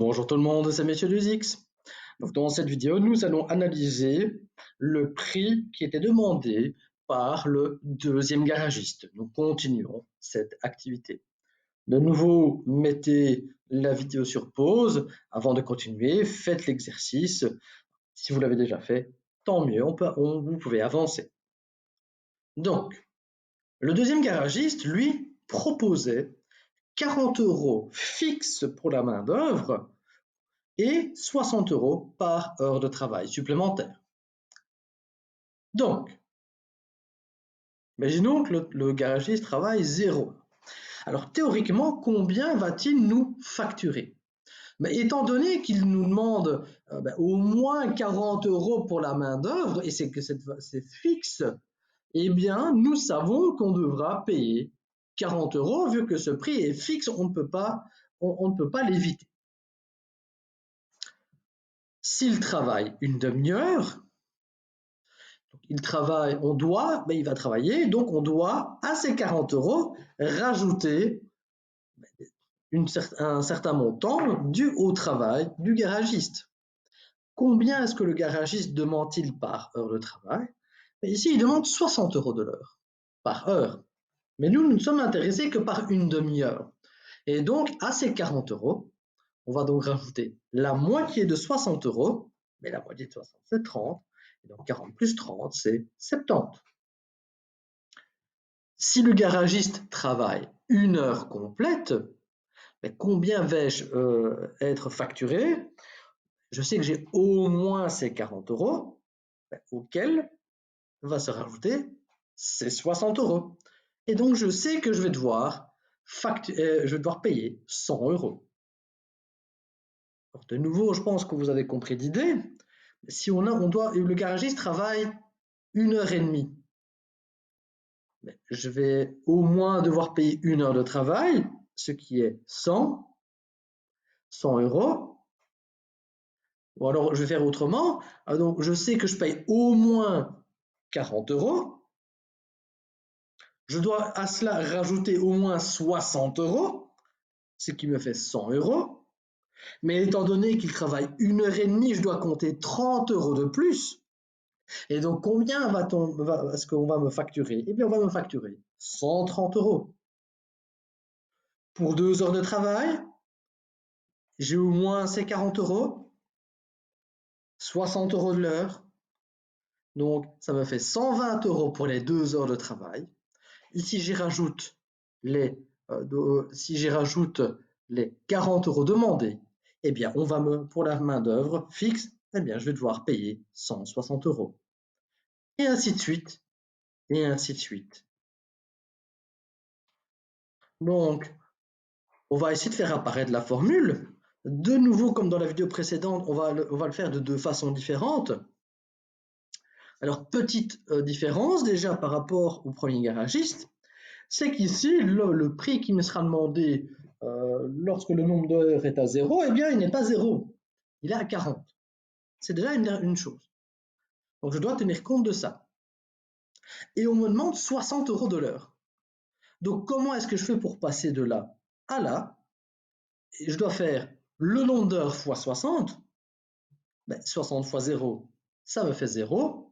Bonjour tout le monde, c'est Monsieur Luzix. Donc dans cette vidéo, nous allons analyser le prix qui était demandé par le deuxième garagiste. Nous continuons cette activité. De nouveau, mettez la vidéo sur pause avant de continuer, faites l'exercice. Si vous l'avez déjà fait, tant mieux, vous pouvez avancer. Donc, le deuxième garagiste, lui, proposait 40 € fixes pour la main-d'œuvre et 60 € par heure de travail supplémentaire. Donc, imaginons que le garagiste travaille 0. Alors théoriquement, combien va-t-il nous facturer? Mais étant donné qu'il nous demande au moins 40 € pour la main-d'œuvre, et c'est que c'est fixe, eh bien, nous savons qu'on devra payer 40 € vu que ce prix est fixe, on ne peut pas l'éviter. S'il travaille une demi-heure, il va travailler, donc on doit à ces 40 € rajouter un certain montant dû au travail du garagiste. Combien est-ce que le garagiste demande-t-il par heure de travail? Ici, il demande 60 € de l'heure, par heure. Mais nous ne sommes intéressés que par une demi-heure. Et donc, à ces 40 €, on va donc rajouter la moitié de 60 €, mais la moitié de 60, c'est 30. Et donc 40 plus 30, c'est 70. Si le garagiste travaille une heure complète, combien vais-je être facturé? Je sais que j'ai au moins ces 40 € auxquels va se rajouter ces 60 €. Et donc je sais que je vais devoir payer 100 €. Alors, de nouveau, je pense que vous avez compris l'idée. Si le garagiste travaille 1h30, je vais au moins devoir payer 1 heure de travail, ce qui est 100 €. Ou alors, je vais faire autrement. Donc, je sais que je paye au moins 40 €. Je dois à cela rajouter au moins 60 €, ce qui me fait 100 €. Mais étant donné qu'il travaille 1h30, je dois compter 30 € de plus. Et donc, combien est-ce qu'on va me facturer? Eh bien, on va me facturer 130 €. Pour 2 heures de travail, j'ai au moins ces 40 €, 60 € de l'heure. Donc, ça me fait 120 € pour les 2 heures de travail. Ici, j'y rajoute les 40 € demandés. Eh bien, pour la main-d'œuvre fixe, eh bien, je vais devoir payer 160 €. Et ainsi de suite, et ainsi de suite. Donc, on va essayer de faire apparaître la formule. De nouveau, comme dans la vidéo précédente, on va le faire de deux façons différentes. Alors, petite différence déjà par rapport au premier garagiste, c'est qu'ici, le prix qui me sera demandé lorsque le nombre d'heures est à 0, eh bien, il n'est pas 0, il est à 40. C'est déjà une chose. Donc, je dois tenir compte de ça. Et on me demande 60 € de l'heure. Donc, comment est-ce que je fais pour passer de là à là? Je dois faire le nombre d'heures fois 60. 60 fois 0, ça me fait 0.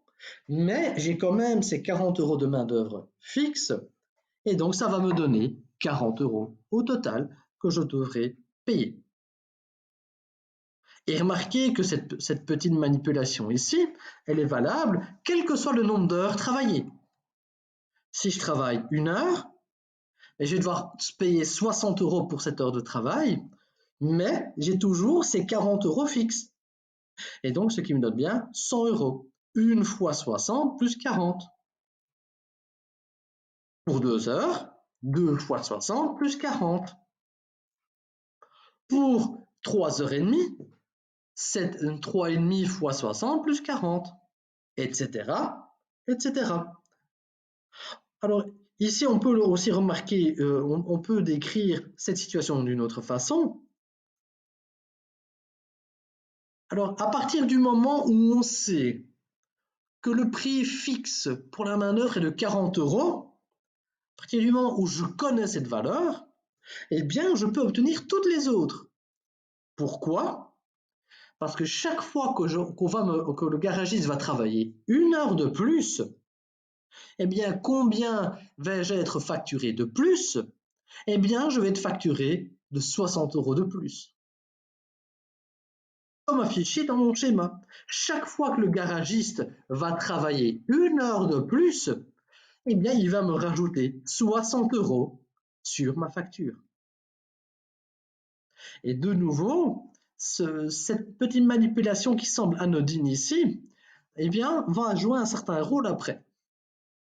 Mais j'ai quand même ces 40 € de main-d'œuvre fixe. Et donc, ça va me donner 40 € au total que je devrai payer. Et remarquez que cette petite manipulation ici, elle est valable quel que soit le nombre d'heures travaillées. Si je travaille 1 heure, je vais devoir payer 60 € pour cette heure de travail, mais j'ai toujours ces 40 € fixes. Et donc, ce qui me donne bien 100 €. 1 fois 60 plus 40. Pour 2 heures, 2 fois 60 plus 40. Pour 3 heures et demie, 3,5 fois 60 plus 40, etc., etc. Alors, ici, on peut aussi remarquer, on peut décrire cette situation d'une autre façon. Alors, à partir du moment où on sait que le prix fixe pour la main-d'œuvre est de 40 €, à partir du moment où je connais cette valeur, eh bien, je peux obtenir toutes les autres. Pourquoi? Parce que chaque fois que le garagiste va travailler 1 heure de plus, eh bien, combien vais-je être facturé de plus? Eh bien, je vais être facturé de 60 € de plus. Comme affiché dans mon schéma. Chaque fois que le garagiste va travailler 1 heure de plus, eh bien, il va me rajouter 60 € sur ma facture. Et de nouveau, cette petite manipulation qui semble anodine ici, eh bien, va jouer un certain rôle après.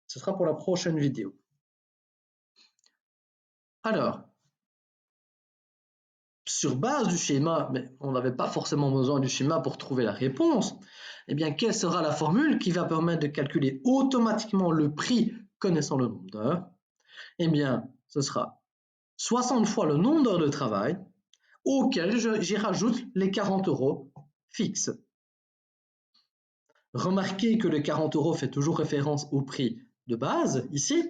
Ce sera pour la prochaine vidéo. Alors, sur base du schéma, mais on n'avait pas forcément besoin du schéma pour trouver la réponse, eh bien, quelle sera la formule qui va permettre de calculer automatiquement le prix connaissant le nombre d'heures? Eh bien, ce sera 60 fois le nombre d'heures de travail auquel j'y rajoute les 40 € fixes. Remarquez que le 40 € fait toujours référence au prix de base ici,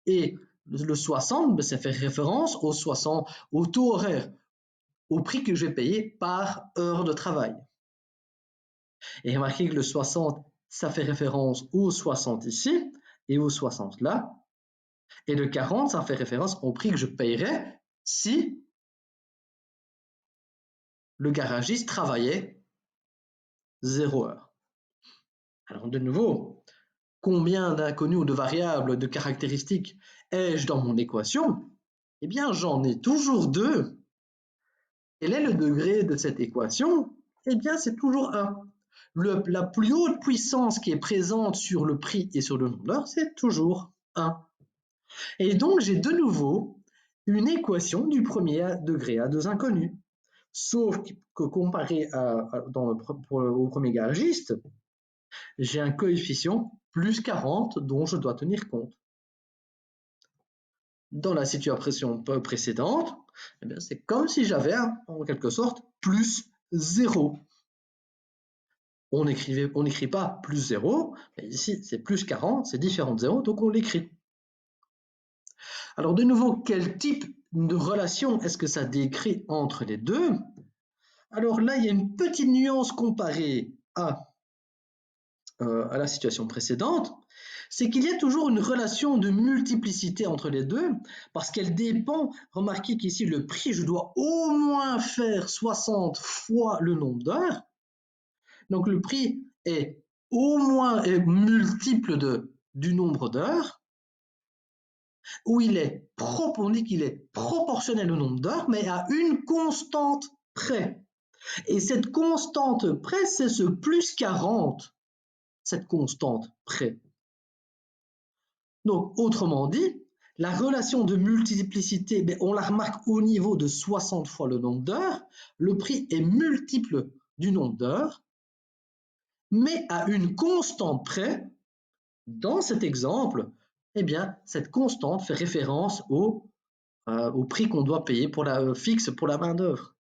et le 60, ça fait référence au taux horaire, au prix que je vais payer par heure de travail. Et remarquez que le 60, ça fait référence au 60 ici et au 60 là. Et le 40, ça fait référence au prix que je paierais si le garagiste travaillait 0 heure. Alors de nouveau, combien d'inconnus ou de variables, de caractéristiques ai-je dans mon équation? Eh bien, j'en ai toujours 2. Quel est le degré de cette équation? Eh bien, c'est toujours 1. La plus haute puissance qui est présente sur le prix et sur le nombre d'heures, c'est toujours 1. Et donc, j'ai de nouveau une équation du premier degré à 2 inconnus. Sauf que comparé au premier garagiste, j'ai un coefficient plus 40 dont je dois tenir compte. Dans la situation précédente, eh bien, c'est comme si j'avais en quelque sorte plus 0. On n'écrit pas plus 0, mais ici c'est plus 40, c'est différent de 0, donc on l'écrit. Alors de nouveau, quel type de relation est-ce que ça décrit entre les deux? Alors là, il y a une petite nuance comparée à la situation précédente, c'est qu'il y a toujours une relation de multiplicité entre les deux, parce qu'elle dépend, remarquez qu'ici le prix, je dois au moins faire 60 fois le nombre d'heures, donc le prix est au moins multiple du nombre d'heures, où on dit qu'il est proportionnel au nombre d'heures, mais à une constante près. Et cette constante près, c'est ce plus 40, cette constante près. Donc, autrement dit, la relation de multiplicité, on la remarque au niveau de 60 fois le nombre d'heures. Le prix est multiple du nombre d'heures, mais à une constante près. Dans cet exemple, eh bien, cette constante fait référence au prix qu'on doit payer fixe pour la main-d'œuvre.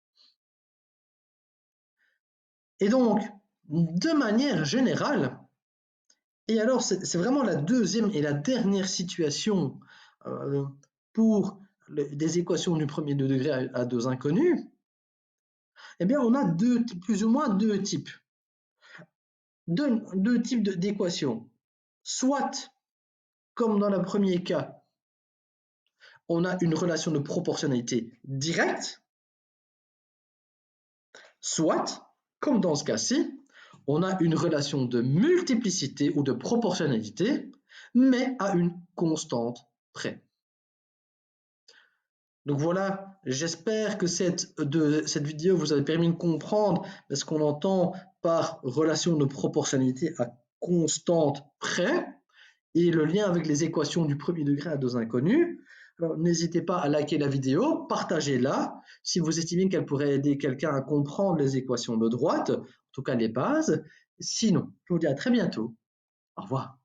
Et donc, de manière générale, et alors c'est vraiment la deuxième et la dernière situation pour des équations du premier degré à 2 inconnus, eh bien on a plus ou moins deux types. Deux types d'équations. Soit, comme dans le premier cas, on a une relation de proportionnalité directe, soit, comme dans ce cas-ci, on a une relation de multiplicité ou de proportionnalité, mais à une constante près. Donc voilà, j'espère que cette vidéo vous a permis de comprendre ce qu'on entend par relation de proportionnalité à constante près et le lien avec les équations du premier degré à 2 inconnus. Alors n'hésitez pas à liker la vidéo, partagez-la si vous estimez qu'elle pourrait aider quelqu'un à comprendre les équations de droite, en tout cas les bases. Sinon, je vous dis à très bientôt. Au revoir.